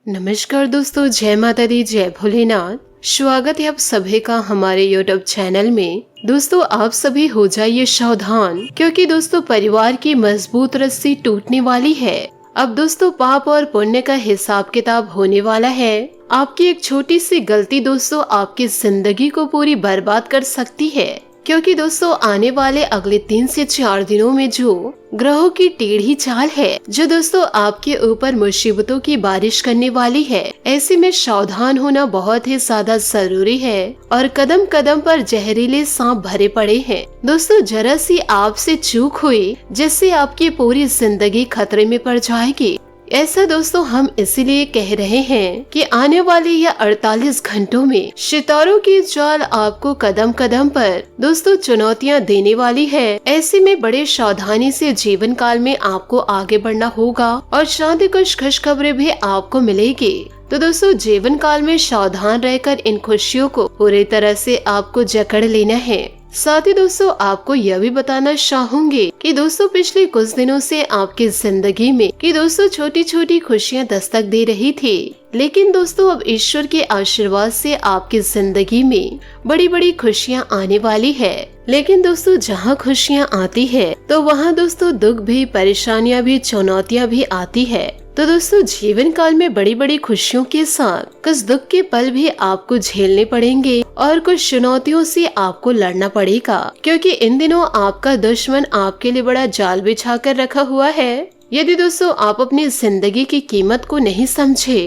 नमस्कार दोस्तों, जय माता दी, जय भोलेनाथ। स्वागत है आप सभी का हमारे यूट्यूब चैनल में। दोस्तों, आप सभी हो जाइए सावधान, क्योंकि दोस्तों परिवार की मजबूत रस्सी टूटने वाली है। अब दोस्तों पाप और पुण्य का हिसाब किताब होने वाला है। आपकी एक छोटी सी गलती दोस्तों आपकी जिंदगी को पूरी बर्बाद कर सकती है, क्योंकि दोस्तों आने वाले अगले 3 से 4 दिनों में जो ग्रहों की टेढ़ी चाल है, जो दोस्तों आपके ऊपर मुसीबतों की बारिश करने वाली है, ऐसे में सावधान होना बहुत ही ज्यादा जरूरी है। और कदम कदम पर जहरीले सांप भरे पड़े हैं। दोस्तों जरा सी आपसे चूक हुई जिससे आपकी पूरी जिंदगी खतरे में पड़ जाएगी। ऐसा दोस्तों हम इसीलिए कह रहे हैं कि आने वाले यह 48 घंटों में सितारों की चाल आपको कदम कदम पर दोस्तों चुनौतियां देने वाली है। ऐसे में बड़े सावधानी से जीवन काल में आपको आगे बढ़ना होगा और शांति कुछ खुशखबरें भी आपको मिलेगी। तो दोस्तों जीवन काल में सावधान रहकर इन खुशियों को पूरी तरह से आपको जकड़ लेना है। साथ ही दोस्तों आपको यह भी बताना चाहूंगी कि दोस्तों पिछले कुछ दिनों से आपकी जिंदगी में कि दोस्तों छोटी छोटी खुशियां दस्तक दे रही थी, लेकिन दोस्तों अब ईश्वर के आशीर्वाद से आपकी जिंदगी में बड़ी बड़ी खुशियां आने वाली है। लेकिन दोस्तों जहां खुशियां आती है तो वहां दोस्तों दुख भी, परेशानियां भी, चुनौतियां भी आती है। तो दोस्तों जीवन काल में बड़ी बड़ी खुशियों के साथ कुछ दुख के पल भी आपको झेलने पड़ेंगे और कुछ चुनौतियों से आपको लड़ना पड़ेगा, क्योंकि इन दिनों आपका दुश्मन आपके लिए बड़ा जाल बिछा कर रखा हुआ है। यदि दोस्तों आप अपनी जिंदगी की कीमत को नहीं समझे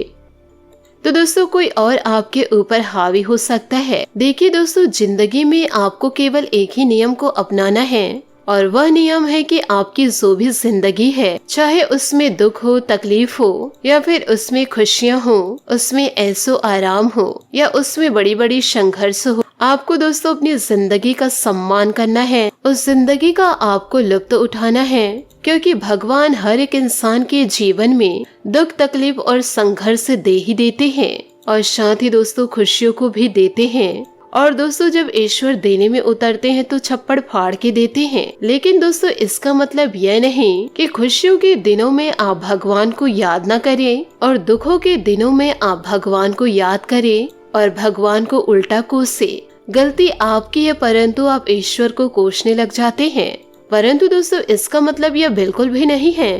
तो दोस्तों कोई और आपके ऊपर हावी हो सकता है। देखिए दोस्तों, जिंदगी में आपको केवल एक ही नियम को अपनाना है, और वह नियम है कि आपकी जो भी जिंदगी है, चाहे उसमें दुख हो, तकलीफ हो, या फिर उसमें खुशियां हो, उसमें ऐसो आराम हो, या उसमें बड़ी बड़ी संघर्ष हो, आपको दोस्तों अपनी जिंदगी का सम्मान करना है। उस जिंदगी का आपको लुत्फ उठाना है, क्योंकि भगवान हर एक इंसान के जीवन में दुख, तकलीफ और संघर्ष दे ही देते हैं, और साथ ही दोस्तों खुशियों को भी देते हैं। और दोस्तों जब ईश्वर देने में उतरते हैं तो छप्पड़ फाड़ के देते हैं। लेकिन दोस्तों इसका मतलब यह नहीं कि खुशियों के दिनों में आप भगवान को याद न करें और दुखों के दिनों में आप भगवान को याद करें और भगवान को उल्टा कोसे। गलती आपकी है, परंतु आप ईश्वर को कोसने लग जाते हैं। परंतु दोस्तों इसका मतलब यह बिल्कुल भी नहीं है।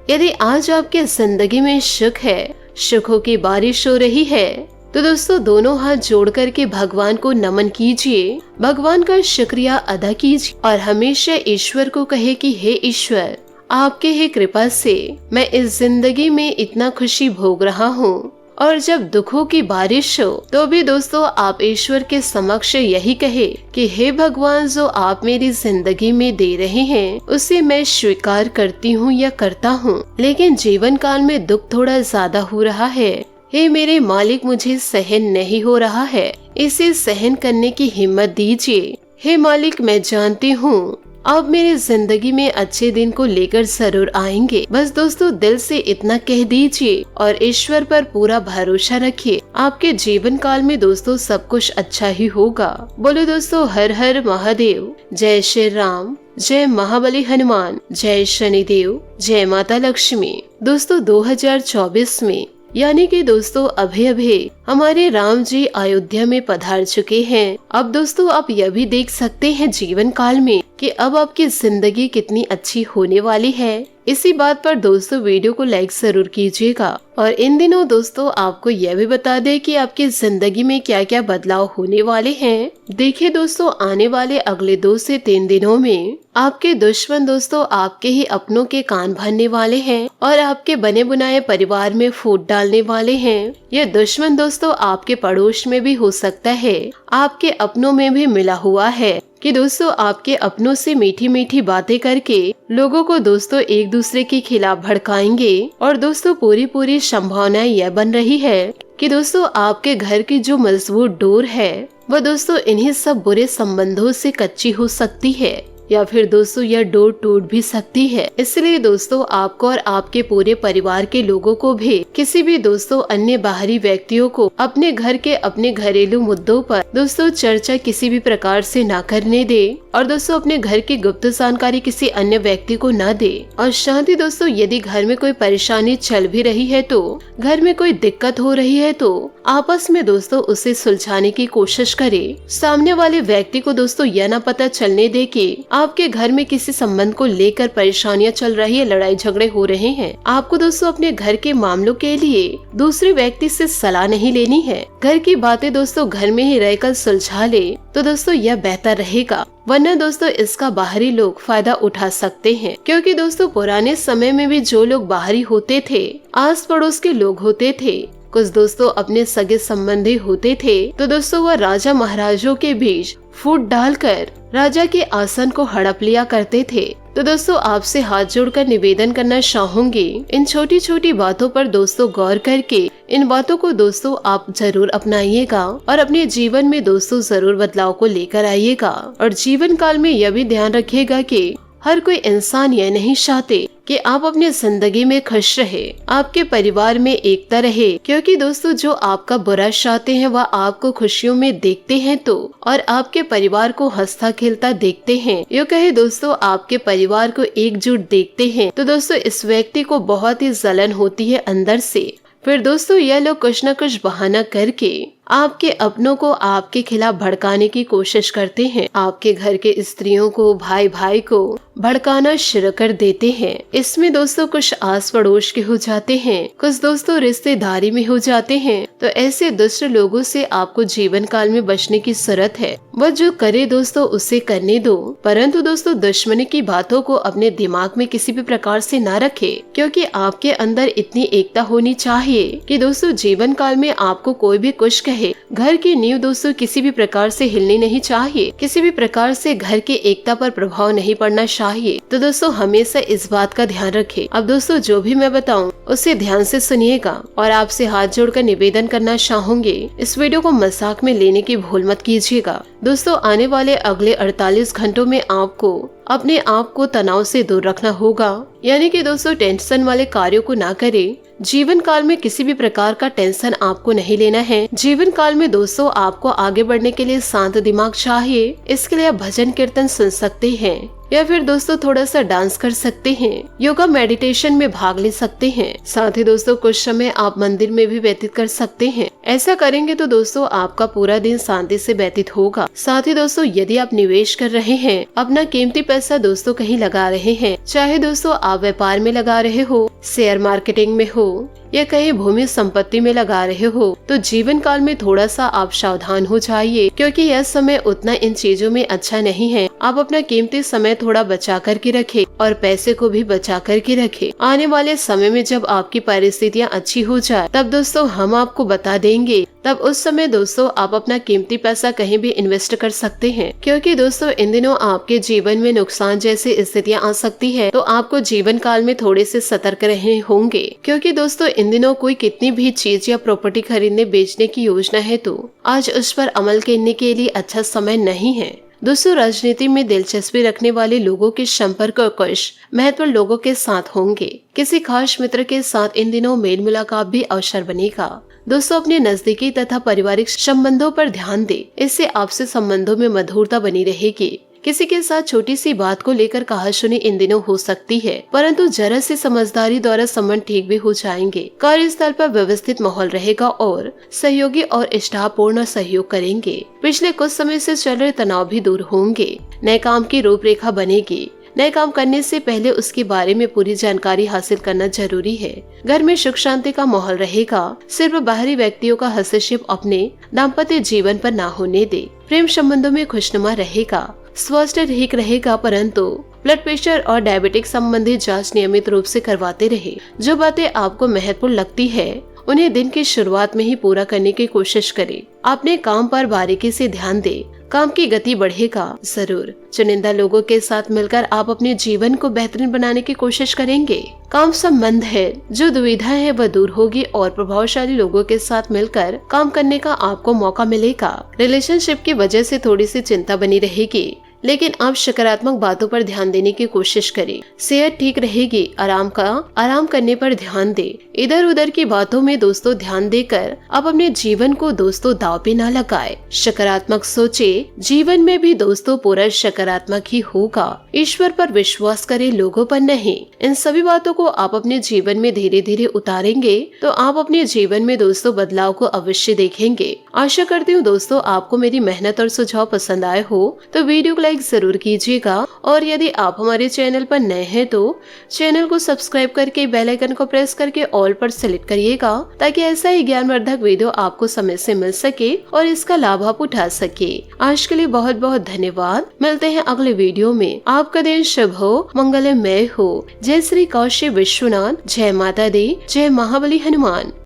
यदि आज आपके जिंदगी में सुख है, सुखों की बारिश हो रही है, तो दोस्तों दोनों हाथ जोड़ करके भगवान को नमन कीजिए, भगवान का शुक्रिया अदा कीजिए और हमेशा ईश्वर को कहे कि हे ईश्वर, आपके ही कृपा से मैं इस जिंदगी में इतना खुशी भोग रहा हूँ। और जब दुखों की बारिश हो तो भी दोस्तों आप ईश्वर के समक्ष यही कहे कि हे भगवान, जो आप मेरी जिंदगी में दे रहे हैं उसे मैं स्वीकार करती हूँ या करता हूँ, लेकिन जीवन काल में दुख थोड़ा ज्यादा हो रहा है। हे मेरे मालिक, मुझे सहन नहीं हो रहा है, इसे सहन करने की हिम्मत दीजिए। हे मालिक, मैं जानती हूँ आप मेरी जिंदगी में अच्छे दिन को लेकर जरूर आएंगे। बस दोस्तों दिल से इतना कह दीजिए और ईश्वर पर पूरा भरोसा रखिए। आपके जीवन काल में दोस्तों सब कुछ अच्छा ही होगा। बोलो दोस्तों हर हर महादेव, जय श्री राम, जय महाबली हनुमान, जय शनिदेव, जय माता लक्ष्मी। दोस्तों 2024 में यानी कि दोस्तों अभी हमारे राम जी अयोध्या में पधार चुके हैं। अब दोस्तों आप यह भी देख सकते हैं जीवन काल में कि अब आपकी जिंदगी कितनी अच्छी होने वाली है। इसी बात पर दोस्तों वीडियो को लाइक जरूर कीजिएगा। और इन दिनों दोस्तों आपको यह भी बता दें कि आपकी जिंदगी में क्या क्या बदलाव होने वाले हैं। देखिए दोस्तों, आने वाले अगले 2 से 3 दिनों में आपके दुश्मन दोस्तों आपके ही अपनों के कान भरने वाले हैं और आपके बने बुनाए परिवार में फूट डालने वाले हैं। यह दुश्मन दोस्तों आपके पड़ोस में भी हो सकता है, आपके अपनों में भी मिला हुआ है कि दोस्तों आपके अपनों से मीठी मीठी बातें करके लोगों को दोस्तों एक दूसरे के खिलाफ भड़काएंगे। और दोस्तों पूरी संभावना यह बन रही है कि दोस्तों आपके घर की जो मजबूत डोर है वह दोस्तों इन्हीं सब बुरे संबंधों से कच्ची हो सकती है। या फिर दोस्तों यह डोर टूट भी सकती है। इसलिए दोस्तों आपको और आपके पूरे परिवार के लोगों को भी किसी भी दोस्तों अन्य बाहरी व्यक्तियों को अपने घर के अपने घरेलू मुद्दों पर दोस्तों चर्चा किसी भी प्रकार से ना करने दे और दोस्तों अपने घर की गुप्त जानकारी किसी अन्य व्यक्ति को न दे। और शांति दोस्तों यदि घर में कोई परेशानी चल भी रही है तो घर में कोई दिक्कत हो रही है तो आपस में दोस्तों उसे सुलझाने की कोशिश करे। सामने वाले व्यक्ति को दोस्तों यह न पता चलने दे कि आपके घर में किसी संबंध को लेकर परेशानियां चल रही है, लड़ाई झगड़े हो रहे हैं। आपको दोस्तों अपने घर के मामलों के लिए दूसरे व्यक्ति से सलाह नहीं लेनी है। घर की बातें दोस्तों घर में ही रहकर सुलझा ले तो दोस्तों यह बेहतर रहेगा, वरना दोस्तों इसका बाहरी लोग फायदा उठा सकते हैं। क्योंकि दोस्तों पुराने समय में भी जो लोग बाहरी होते थे, आस पड़ोस के लोग होते थे, कुछ दोस्तों अपने सगे संबंधी होते थे, तो दोस्तों वह राजा महाराजों के बीच फूट डालकर राजा के आसन को हड़प लिया करते थे। तो दोस्तों आपसे हाथ जोड़कर निवेदन करना चाहूंगी, इन छोटी छोटी बातों पर दोस्तों गौर करके इन बातों को दोस्तों आप जरूर अपनाइएगा और अपने जीवन में दोस्तों जरूर बदलाव को लेकर आइएगा। और जीवन काल में यह भी ध्यान रखिएगा कि हर कोई इंसान यह नहीं चाहते कि आप अपनी जिंदगी में खुश रहे, आपके परिवार में एकता रहे। क्योंकि दोस्तों जो आपका बुरा चाहते हैं वह आपको खुशियों में देखते हैं तो और आपके परिवार को हंसता खेलता देखते हैं, यो कहे दोस्तों आपके परिवार को एकजुट देखते हैं, तो दोस्तों इस व्यक्ति को बहुत ही जलन होती है अंदर से। फिर दोस्तों यह लोग कुछ न कुछ बहाना करके आपके अपनों को आपके खिलाफ भड़काने की कोशिश करते हैं। आपके घर के स्त्रियों को, भाई भाई को भड़काना शुरू कर देते हैं। इसमें दोस्तों कुछ आस पड़ोस के हो जाते हैं, कुछ दोस्तों रिश्तेदारी में हो जाते हैं। तो ऐसे दुष्ट लोगों से आपको जीवन काल में बचने की जरूरत है। वह जो करे दोस्तों उसे करने दो, परंतु दोस्तों दुश्मनी की बातों को अपने दिमाग में किसी भी प्रकार से ना रखे। क्योंकि आपके अंदर इतनी एकता होनी चाहिए कि दोस्तों जीवन काल में आपको कोई भी कुछ कहे, घर की नींव दोस्तों किसी भी प्रकार से हिलनी नहीं चाहिए, किसी भी प्रकार से घर के एकता पर प्रभाव नहीं पड़ना चाहिए। तो दोस्तों हमेशा इस बात का ध्यान रखें। अब दोस्तों जो भी मैं बताऊं उसे ध्यान से सुनिएगा और आपसे हाथ जोड़कर निवेदन करना चाहूंगी, इस वीडियो को मजाक में लेने की भूल मत कीजिएगा। दोस्तों आने वाले अगले 48 घंटों में आपको अपने आप को तनाव से दूर रखना होगा, यानी कि दोस्तों टेंशन वाले कार्यों को ना करें। जीवन काल में किसी भी प्रकार का टेंशन आपको नहीं लेना है। जीवन काल में दोस्तों आपको आगे बढ़ने के लिए शांत दिमाग चाहिए। इसके लिए आप भजन कीर्तन सुन सकते हैं या फिर दोस्तों थोड़ा सा डांस कर सकते हैं, योगा मेडिटेशन में भाग ले सकते हैं। साथ ही दोस्तों कुछ समय आप मंदिर में भी व्यतीत कर सकते हैं। ऐसा करेंगे तो दोस्तों आपका पूरा दिन शांति से व्यतीत होगा। साथ ही दोस्तों यदि आप निवेश कर रहे हैं, अपना कीमती पैसा दोस्तों कहीं लगा रहे हैं, चाहे दोस्तों आप व्यापार में लगा रहे हो, शेयर मार्केटिंग में हो या कहीं भूमि संपत्ति में लगा रहे हो, तो जीवन काल में थोड़ा सा आप सावधान हो जाइए। क्योंकि यह समय उतना इन चीजों में अच्छा नहीं है। आप अपना कीमती समय थोड़ा बचा कर के रखें और पैसे को भी बचा कर के रखें। आने वाले समय में जब आपकी परिस्थितियाँ अच्छी हो जाए तब दोस्तों हम आपको बता देंगे, तब उस समय दोस्तों आप अपना कीमती पैसा कहीं भी इन्वेस्ट कर सकते हैं। क्योंकि दोस्तों इन दिनों आपके जीवन में नुकसान जैसी स्थितियाँ आ सकती है, तो आपको जीवन काल में थोड़े से सतर्क रहने होंगे। क्योंकि दोस्तों इन दिनों कोई कितनी भी चीज या प्रॉपर्टी खरीदने बेचने की योजना है तो आज उस पर अमल करने के लिए अच्छा समय नहीं है। दोस्तों राजनीति में दिलचस्पी रखने वाले लोगों के संपर्क और कुछ महत्वपूर्ण लोगों के साथ होंगे। किसी खास मित्र के साथ इन दिनों मेल मुलाकात भी अवसर बनेगा। दोस्तों अपने नजदीकी तथा पारिवारिक संबंधों पर ध्यान दें, इससे आपसे संबंधों में मधुरता बनी रहेगी। किसी के साथ छोटी सी बात को लेकर कहासुनी इन दिनों हो सकती है, परंतु जरा सी समझदारी द्वारा संबंध ठीक भी हो जाएंगे। कार्यस्थल पर व्यवस्थित माहौल रहेगा और सहयोगी और स्टाफपूर्ण सहयोग करेंगे। पिछले कुछ समय से चल रहे तनाव भी दूर होंगे। नए काम की रूपरेखा बनेगी। नए काम करने से पहले उसके बारे में पूरी जानकारी हासिल करना जरूरी है। घर में सुख शांति का माहौल रहेगा। सिर्फ बाहरी व्यक्तियों का हस्तक्षेप अपने दाम्पत्य जीवन पर न होने दे। प्रेम संबंधों में खुशनुमा रहेगा। स्वास्थ्य ठीक रहेगा, परंतु ब्लड प्रेशर और डायबिटिक संबंधी जांच नियमित रूप से करवाते रहे। जो बातें आपको महत्वपूर्ण लगती है उन्हें दिन की शुरुआत में ही पूरा करने की कोशिश करें। अपने काम पर बारीकी से ध्यान दें। काम की गति बढ़ेगा जरूर। चुनिंदा लोगों के साथ मिलकर आप अपने जीवन को बेहतरीन बनाने की कोशिश करेंगे। काम संबंध है जो दुविधा है वह दूर होगी और प्रभावशाली लोगों के साथ मिलकर काम करने का आपको मौका मिलेगा। रिलेशनशिप की वजह से थोड़ी सी चिंता बनी रहेगी, लेकिन आप सकारात्मक बातों पर ध्यान देने की कोशिश करें। सेहत ठीक रहेगी, आराम करने पर ध्यान दे। इधर उधर की बातों में दोस्तों ध्यान देकर आप अपने जीवन को दोस्तों दांव पे न लगाए। सकारात्मक सोचे, जीवन में भी दोस्तों पूरा सकारात्मक ही होगा। ईश्वर पर विश्वास करें, लोगों पर नहीं। इन सभी बातों को आप अपने जीवन में धीरे धीरे उतारेंगे तो आप अपने जीवन में दोस्तों बदलाव को अवश्य देखेंगे। आशा करती हूँ दोस्तों आपको मेरी मेहनत और सुझाव पसंद आए हो तो वीडियो को लाइक जरूर कीजिएगा, और यदि आप हमारे चैनल पर नए हैं तो चैनल को सब्सक्राइब करके बेल आइकन को प्रेस करके ऑल पर सेलेक्ट करिएगा, ताकि ऐसा ही ज्ञानवर्धक वीडियो आपको समय से मिल सके और इसका लाभ आप उठा सके। आज के लिए बहुत बहुत धन्यवाद। मिलते हैं अगले वीडियो में। आपका दिन शुभ हो, मंगलमय हो। जय श्री काशी विश्वनाथ, जय माता दी, जय महाबली हनुमान।